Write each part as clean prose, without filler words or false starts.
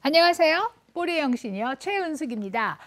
안녕하세요. 뿌리 영신이요. 최은숙입니다.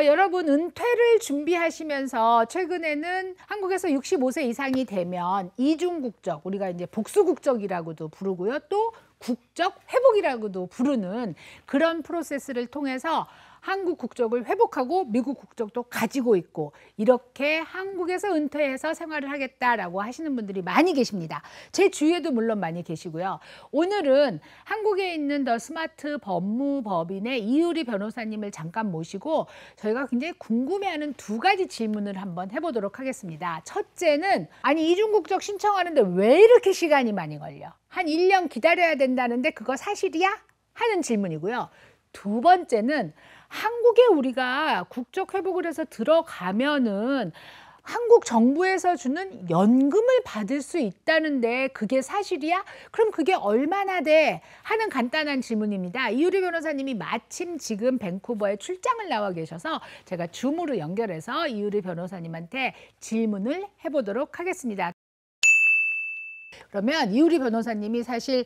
여러분 은퇴를 준비하시면서 최근에는 한국에서 65세 이상이 되면 이중 국적, 우리가 이제 복수 국적이라고도 부르고요. 또 국적 회복이라고도 부르는 그런 프로세스를 통해서 한국 국적을 회복하고 미국 국적도 가지고 있고 이렇게 한국에서 은퇴해서 생활을 하겠다라고 하시는 분들이 많이 계십니다. 제 주위에도 물론 많이 계시고요. 오늘은 한국에 있는 더 스마트 법무법인의 이유리 변호사님을 잠깐 모시고 저희가 굉장히 궁금해하는 두 가지 질문을 한번 해보도록 하겠습니다. 첫째는 아니 이중 국적 신청하는데 왜 이렇게 시간이 많이 걸려? 한 1년 기다려야 된다는데 그거 사실이야? 하는 질문이고요. 두 번째는 한국에 우리가 국적 회복을 해서 들어가면은 한국 정부에서 주는 연금을 받을 수 있다는데 그게 사실이야? 그럼 그게 얼마나 돼? 하는 간단한 질문입니다. 이유리 변호사님이 마침 지금 밴쿠버에 출장을 나와 계셔서 제가 줌으로 연결해서 이유리 변호사님한테 질문을 해보도록 하겠습니다. 그러면 이유리 변호사님이 사실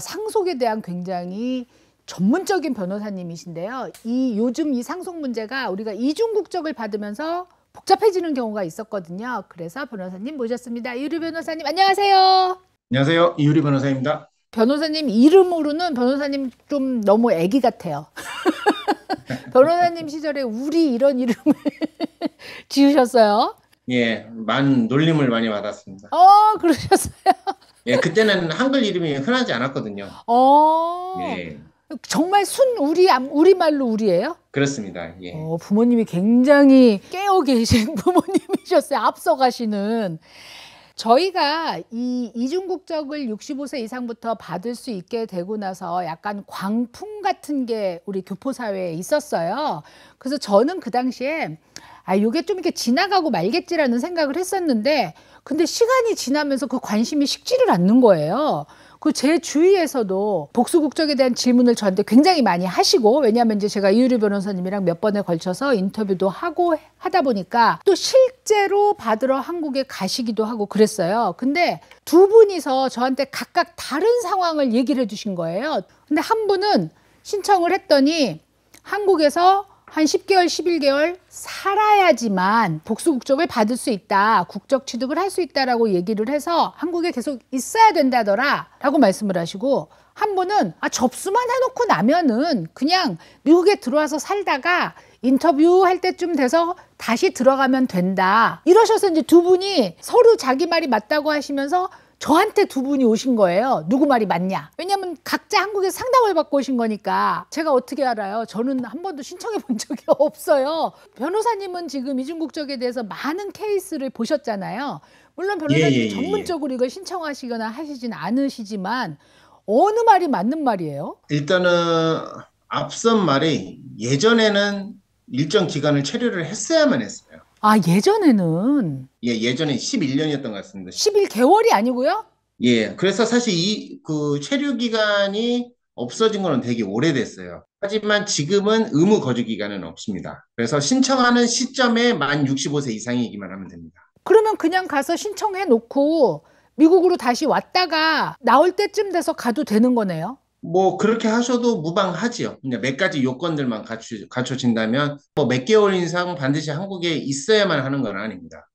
상속에 대한 굉장히 전문적인 변호사님이신데요. 요즘 이 상속 문제가 우리가 이중 국적을 받으면서 복잡해지는 경우가 있었거든요. 그래서 변호사님 모셨습니다. 이유리 변호사님 안녕하세요. 안녕하세요. 이유리 변호사입니다. 변호사님 이름으로는 변호사님 좀 너무 애기 같아요. 변호사님 시절에 우리 이런 이름을 지으셨어요? 예, 많은 놀림을 많이 받았습니다. 그러셨어요? 예, 그때는 한글 이름이 흔하지 않았거든요. 예, 정말 우리말로 우리예요? 그렇습니다. 예. 부모님이 굉장히 깨어 계신 부모님이셨어요. 앞서가시는. 저희가 이 이중국적을 65세 이상부터 받을 수 있게 되고 나서 약간 광풍 같은 게 우리 교포사회에 있었어요. 그래서 저는 그 당시에 이게 좀 이렇게 지나가고 말겠지라는 생각을 했었는데 근데 시간이 지나면서 그 관심이 식지를 않는 거예요. 제 주위에서도 복수 국적에 대한 질문을 저한테 굉장히 많이 하시고 왜냐하면 이제 제가 이유리 변호사님이랑 몇 번에 걸쳐서 인터뷰도 하고 하다 보니까 또 실제로 받으러 한국에 가시기도 하고 그랬어요. 근데 두 분이서 저한테 각각 다른 상황을 얘기를 해주신 거예요. 근데 한 분은 신청을 했더니 한국에서 한 10개월, 11개월 살아야지만 복수 국적을 받을 수 있다. 국적 취득을 할 수 있다라고 얘기를 해서 한국에 계속 있어야 된다더라 라고 말씀을 하시고 한 분은 접수만 해놓고 나면은 그냥 미국에 들어와서 살다가 인터뷰할 때쯤 돼서 다시 들어가면 된다. 이러셔서 이제 두 분이 서로 자기 말이 맞다고 하시면서 저한테 두 분이 오신 거예요. 누구 말이 맞냐? 왜냐면 각자 한국에서 상담을 받고 오신 거니까 제가 어떻게 알아요? 저는 한 번도 신청해 본 적이 없어요. 변호사님은 지금 이중국적에 대해서 많은 케이스를 보셨잖아요. 물론 예, 예, 변호사님이 예, 예. 전문적으로 이걸 신청하시거나 하시진 않으시지만 어느 말이 맞는 말이에요? 일단은 앞선 말이 예전에는 일정 기간을 체류를 했어야만 했어요. 예전에는 예, 예전에 11년이었던 것 같습니다. 11개월이 아니고요? 예, 그래서 사실 그 체류 기간이 없어진 거는 되게 오래됐어요. 하지만 지금은 의무 거주 기간은 없습니다. 그래서 신청하는 시점에 만 65세 이상이기만 하면 됩니다. 그러면 그냥 가서 신청해 놓고 미국으로 다시 왔다가 나올 때쯤 돼서 가도 되는 거네요? 뭐 그렇게 하셔도 무방하지요. 그냥 몇 가지 요건들만 갖춰진다면 뭐 몇 개월 이상 반드시 한국에 있어야만 하는 건 아닙니다.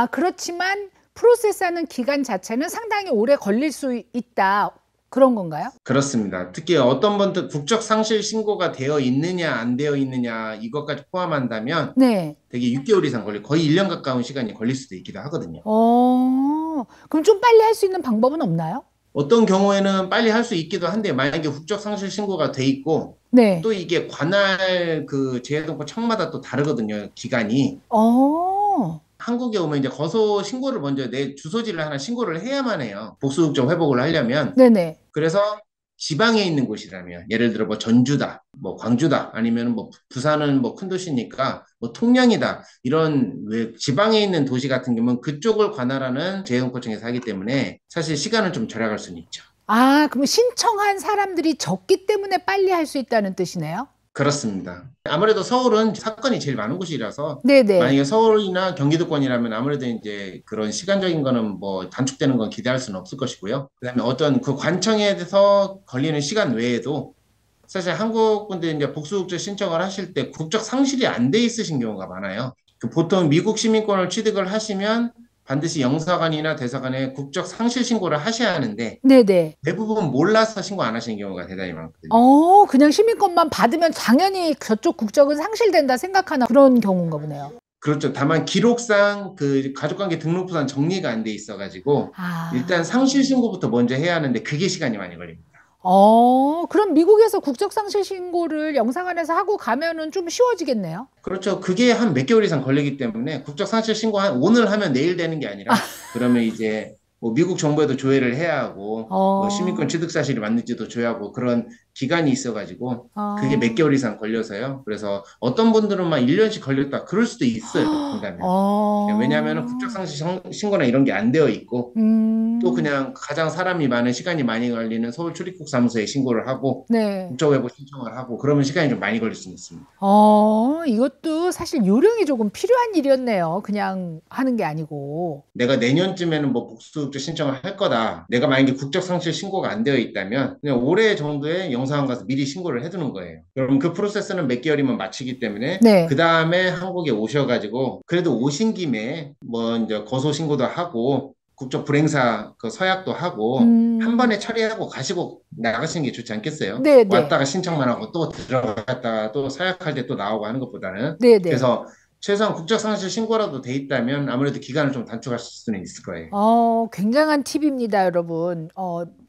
그렇지만 프로세스하는 기간 자체는 상당히 오래 걸릴 수 있다. 그런 건가요? 그렇습니다. 특히 어떤 분들 국적 상실 신고가 되어 있느냐 안 되어 있느냐 이것까지 포함한다면 네. 되게 6개월 이상 거의 1년 가까운 시간이 걸릴 수도 있기도 하거든요. 그럼 좀 빨리 할 수 있는 방법은 없나요? 어떤 경우에는 빨리 할 수 있기도 한데 만약에 국적 상실 신고가 돼 있고 네. 또 이게 관할 그 재해동포 청마다 또 다르거든요. 기간이. 한국에 오면 이제 거소 신고를 먼저 내 주소지를 하나 신고를 해야만 해요. 복수국적 회복을 하려면. 네네. 그래서 지방에 있는 곳이라면 예를 들어 뭐 전주다, 뭐 광주다, 아니면 뭐 부산은 뭐 큰 도시니까 뭐 통영이다 이런 왜 지방에 있는 도시 같은 경우는 그쪽을 관할하는 재해동포청에서 하기 때문에 사실 시간은 좀 절약할 수는 있죠. 그럼 신청한 사람들이 적기 때문에 빨리 할 수 있다는 뜻이네요? 그렇습니다. 아무래도 서울은 사건이 제일 많은 곳이라서 네네. 만약에 서울이나 경기도권이라면 아무래도 이제 그런 시간적인 거는 뭐 단축되는 건 기대할 수는 없을 것이고요. 그다음에 어떤 그 관청에 대해서 걸리는 시간 외에도 사실 한국 분들이 이제 복수국적 신청을 하실 때 국적 상실이 안 돼 있으신 경우가 많아요. 그 보통 미국 시민권을 취득을 하시면 반드시 영사관이나 대사관에 국적 상실 신고를 하셔야 하는데 네네. 대부분 몰라서 신고 안 하시는 경우가 대단히 많거든요. 그냥 시민권만 받으면 당연히 저쪽 국적은 상실된다 생각하는 그런 경우인가 보네요. 그렇죠. 다만 기록상 그 가족관계 등록부상 정리가 안 돼 있어가지고 아, 일단 상실 신고부터 먼저 해야 하는데 그게 시간이 많이 걸립니다. 그럼 미국에서 국적 상실 신고를 영사관에서 하고 가면은 좀 쉬워지겠네요. 그렇죠. 그게 한 몇 개월 이상 걸리기 때문에 국적 상실 신고 오늘 하면 내일 되는 게 아니라 그러면 이제 뭐 미국 정부에도 조회를 해야 하고 뭐 시민권 어, 취득 사실이 맞는지도 조회하고 그런 기간이 있어가지고 그게 몇 어, 개월 이상 걸려서요. 그래서 어떤 분들은 막 1년씩 걸렸다 그럴 수도 있어요. 간다면. 왜냐하면 국적 어, 상실 신고나 이런 게 안 되어 있고 또 음, 그냥 가장 사람이 많은 시간이 많이 걸리는 서울 출입국 사무소에 신고를 하고 네. 국적회복 신청을 하고 그러면 시간이 좀 많이 걸릴 수 있습니다. 이것도 사실 요령이 조금 필요한 일이었네요. 그냥 하는 게 아니고. 내가 내년쯤에는 뭐 복수국적 신청을 할 거다. 내가 만약에 국적 상실 신고가 안 되어 있다면 그냥 올해 정도에 영사관 가서 미리 신고를 해두는 거예요. 그럼 그 프로세스는 몇 개월이면 마치기 때문에 그 네. 다음에 한국에 오셔가지고 그래도 오신 김에 뭐 이제 거소 신고도 하고 국적 불행사 그 서약도 하고 한 음, 번에 처리하고 가시고 나가시는 게 좋지 않겠어요? 네네. 왔다가 신청만 하고 또 들어갔다가 또 서약할 때 또 나오고 하는 것보다는 네네. 그래서 최소한 국적상실 신고라도 돼 있다면 아무래도 기간을 좀 단축할 수는 있을 거예요. 굉장한 팁입니다, 여러분.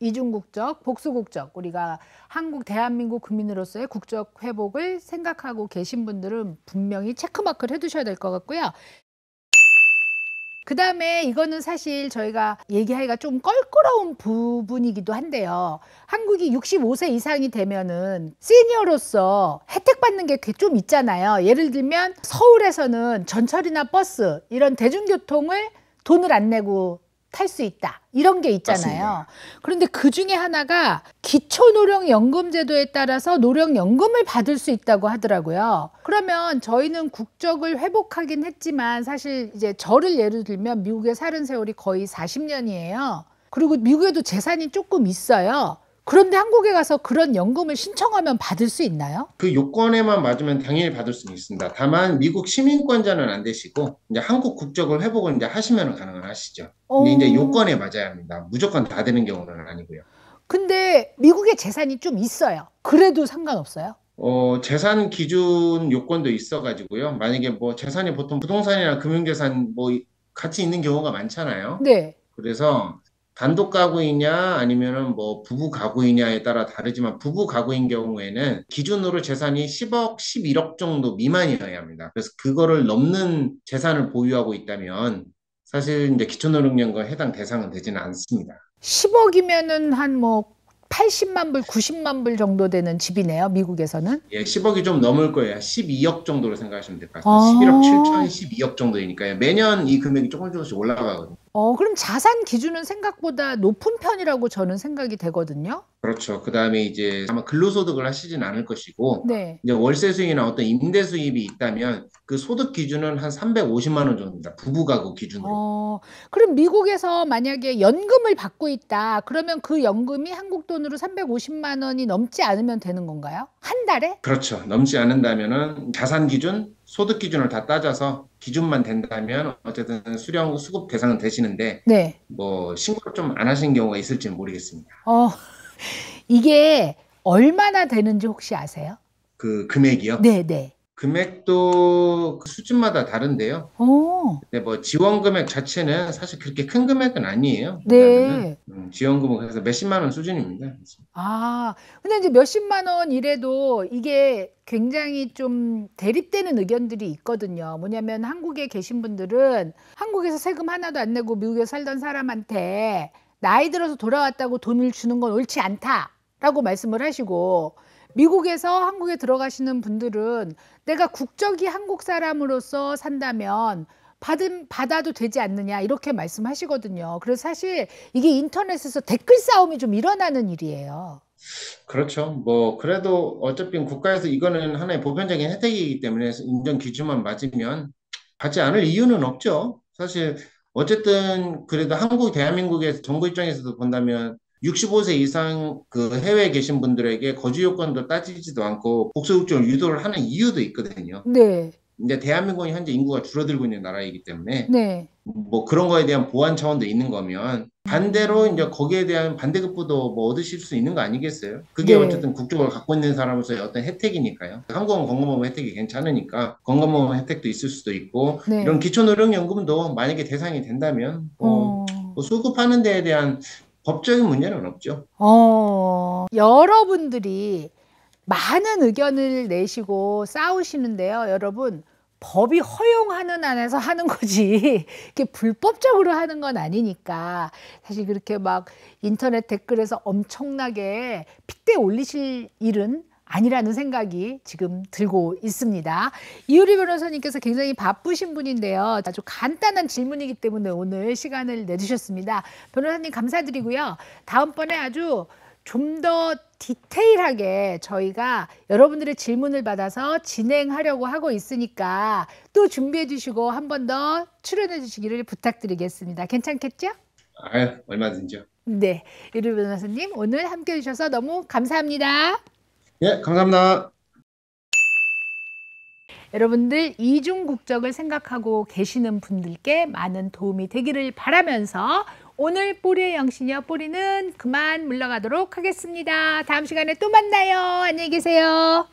이중국적, 복수국적, 우리가 한국, 대한민국 국민으로서의 국적 회복을 생각하고 계신 분들은 분명히 체크마크를 해두셔야 될 것 같고요. 그 다음에 이거는 사실 저희가 얘기하기가 좀 껄끄러운 부분이기도 한데요. 한국이 65세 이상이 되면은 시니어로서 혜택 받는 게 좀 있잖아요. 예를 들면 서울에서는 전철이나 버스 이런 대중교통을 돈을 안 내고 탈 수 있다. 이런 게 있잖아요. 맞습니다. 그런데 그 중에 하나가 기초노령연금제도에 따라서 노령연금을 받을 수 있다고 하더라고요. 그러면 저희는 국적을 회복하긴 했지만 사실 이제 저를 예를 들면 미국에 살은 세월이 거의 40년이에요. 그리고 미국에도 재산이 조금 있어요. 그런데 한국에 가서 그런 연금을 신청하면 받을 수 있나요? 그 요건에만 맞으면 당연히 받을 수는 있습니다. 다만 미국 시민권자는 안 되시고 이제 한국 국적을 회복을 이제 하시면 가능은 하시죠. 근데 이제 어, 요건에 맞아야 합니다. 무조건 다 되는 경우는 아니고요. 근데 미국에 재산이 좀 있어요. 그래도 상관없어요? 재산 기준 요건도 있어가지고요. 만약에 뭐 재산이 보통 부동산이나 금융재산 뭐 같이 있는 경우가 많잖아요. 네. 그래서 단독 가구이냐 아니면은 뭐 부부 가구이냐에 따라 다르지만 부부 가구인 경우에는 기준으로 재산이 10억, 11억 정도 미만이어야 합니다. 그래서 그거를 넘는 재산을 보유하고 있다면 사실 이제 기초노령연금 해당 대상은 되지는 않습니다. 10억이면은 한 뭐 80만 불, 90만 불 정도 되는 집이네요, 미국에서는. 예, 10억이 좀 넘을 거예요. 12억 정도로 생각하시면 될 것 같습니다. 11억 아, 7천, 12억 정도이니까요. 매년 이 금액이 조금 조금씩 올라가거든요. 그럼 자산 기준은 생각보다 높은 편이라고 저는 생각이 되거든요. 그렇죠. 그 다음에 이제 아마 근로소득을 하시진 않을 것이고, 네. 이제 월세 수익이나 어떤 임대 수입이 있다면 그 소득 기준은 한 350만 원 정도입니다. 부부 가구 기준으로. 어, 그럼 미국에서 만약에 연금을 받고 있다. 그러면 그 연금이 한국 돈으로 350만 원이 넘지 않으면 되는 건가요? 한 달에? 그렇죠. 넘지 않는다면은 자산 기준, 소득 기준을 다 따져서 기준만 된다면 어쨌든 수령, 수급 대상은 되시는데, 네. 뭐 신고를 좀 안 하신 경우가 있을지는 모르겠습니다. 어, 이게 얼마나 되는지 혹시 아세요? 그 금액이요. 네, 네. 금액도 그 수준마다 다른데요. 어, 근데 뭐 지원 금액 자체는 사실 그렇게 큰 금액은 아니에요. 왜냐하면은 네. 지원금은 그래서 몇십만 원 수준입니다. 근데 이제 몇십만 원 이래도 이게 굉장히 좀 대립되는 의견들이 있거든요. 뭐냐면 한국에 계신 분들은 한국에서 세금 하나도 안 내고 미국에 살던 사람한테 나이 들어서 돌아왔다고 돈을 주는 건 옳지 않다라고 말씀을 하시고 미국에서 한국에 들어가시는 분들은 내가 국적이 한국 사람으로서 산다면 받아도 되지 않느냐 이렇게 말씀하시거든요. 그래서 사실 이게 인터넷에서 댓글 싸움이 좀 일어나는 일이에요. 그렇죠. 뭐 그래도 어차피 국가에서 이거는 하나의 보편적인 혜택이기 때문에 인정 기준만 맞으면 받지 않을 이유는 없죠. 사실 어쨌든 그래도 한국 대한민국의 정부 입장에서도 본다면 65세 이상 그 해외에 계신 분들에게 거주 요건도 따지지도 않고 복수국적을 유도를 하는 이유도 있거든요. 네. 이제 대한민국이 현재 인구가 줄어들고 있는 나라이기 때문에 네. 뭐 그런 거에 대한 보완 차원도 있는 거면 반대로 이제 거기에 대한 반대급부도 뭐 얻으실 수 있는 거 아니겠어요? 그게 네. 어쨌든 국적을 갖고 있는 사람으로서의 어떤 혜택이니까요. 한국은 건강보험 혜택이 괜찮으니까 건강보험 혜택도 있을 수도 있고 이런 네. 기초노령연금도 만약에 대상이 된다면 어. 뭐 수급하는 데에 대한 법적인 문제는 없죠. 여러분들이 많은 의견을 내시고 싸우시는데요. 여러분, 법이 허용하는 안에서 하는 거지. 이렇게 불법적으로 하는 건 아니니까. 사실 그렇게 막 인터넷 댓글에서 엄청나게 핏대 올리실 일은 아니라는 생각이 지금 들고 있습니다. 이효리 변호사님께서 굉장히 바쁘신 분인데요. 아주 간단한 질문이기 때문에 오늘 시간을 내주셨습니다. 변호사님 감사드리고요. 다음번에 아주 좀 더 디테일하게 저희가 여러분들의 질문을 받아서 진행하려고 하고 있으니까 또 준비해 주시고 한 번 더 출연해 주시기를 부탁드리겠습니다. 괜찮겠죠? 아유, 얼마든지요. 네, 이효리 변호사님 오늘 함께 해주셔서 너무 감사합니다. 예, 감사합니다. 여러분들 이중 국적을 생각하고 계시는 분들께 많은 도움이 되기를 바라면서 오늘 뽀리의 영신이여 뽀리는 그만 물러가도록 하겠습니다. 다음 시간에 또 만나요. 안녕히 계세요.